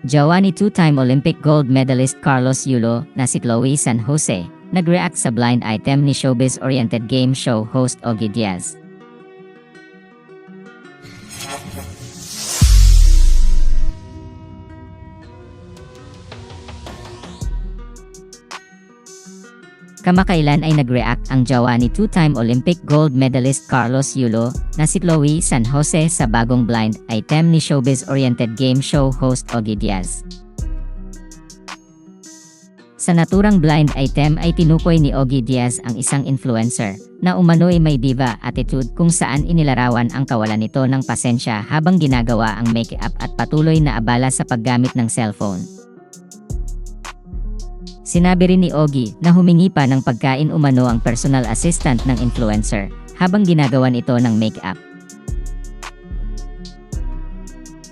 Jowa ni two-time Olympic gold medalist Carlos Yulo na si Chloe San Jose, nag-react sa blind item ni showbiz-oriented game show host Ogie Diaz. Kamakailan ay nag-react ang jowa ni two-time Olympic gold medalist Carlos Yulo na si Chloe San Jose sa bagong blind item ni showbiz-oriented game show host Ogie Diaz. Sa naturang blind item ay tinukoy ni Ogie Diaz ang isang influencer na umano'y may diva attitude kung saan inilarawan ang kawalan nito ng pasensya habang ginagawa ang make-up at patuloy na abala sa paggamit ng cellphone. Sinabi rin ni Ogie na humingi pa ng pagkain umano ang personal assistant ng influencer habang ginagawan ito ng make-up.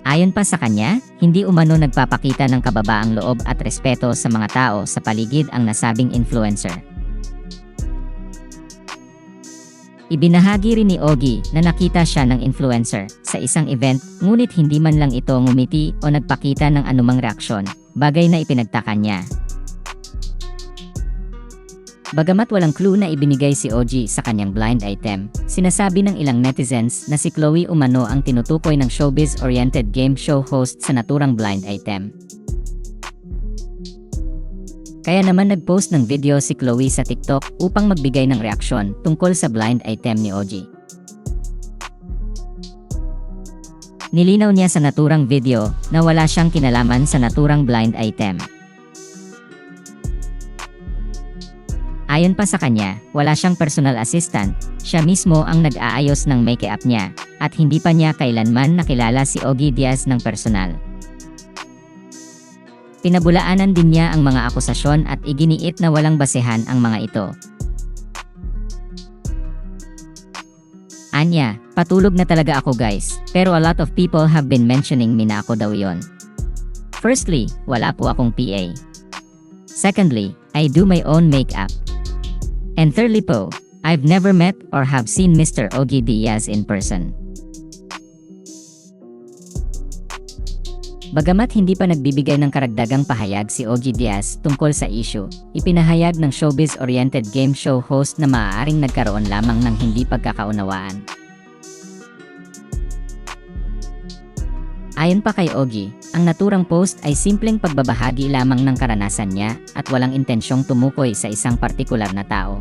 Ayon pa sa kanya, hindi umano nagpapakita ng kababaang loob at respeto sa mga tao sa paligid ang nasabing influencer. Ibinahagi rin ni Ogie na nakita siya ng influencer sa isang event ngunit hindi man lang ito ngumiti o nagpakita ng anumang reaksyon, bagay na ipinagtaka niya. Bagamat walang clue na ibinigay si Ogie sa kanyang blind item, sinasabi ng ilang netizens na si Chloe umano ang tinutukoy ng showbiz-oriented game show host sa naturang blind item. Kaya naman nag-post ng video si Chloe sa TikTok upang magbigay ng reaksyon tungkol sa blind item ni Ogie. Nilinaw niya sa naturang video na wala siyang kinalaman sa naturang blind item. Ayon pa sa kanya, wala siyang personal assistant, siya mismo ang nag-aayos ng make-up niya, at hindi pa niya kailanman nakilala si Ogie Diaz ng personal. Pinabulaanan din niya ang mga akusasyon at iginiit na walang basehan ang mga ito. Anya, patulog na talaga ako guys, pero a lot of people have been mentioning me na ako daw yon. Firstly, wala po akong PA. Secondly, I do my own makeup. And thirdly po, I've never met or have seen Mr. Ogie Diaz in person. Bagamat hindi pa nagbibigay ng karagdagang pahayag si Ogie Diaz tungkol sa issue, ipinahayag ng showbiz-oriented game show host na maaaring nagkaroon lamang ng hindi pagkakaunawaan. Ayon pa kay Ogie, ang naturang post ay simpleng pagbabahagi lamang ng karanasan niya at walang intensyong tumukoy sa isang partikular na tao.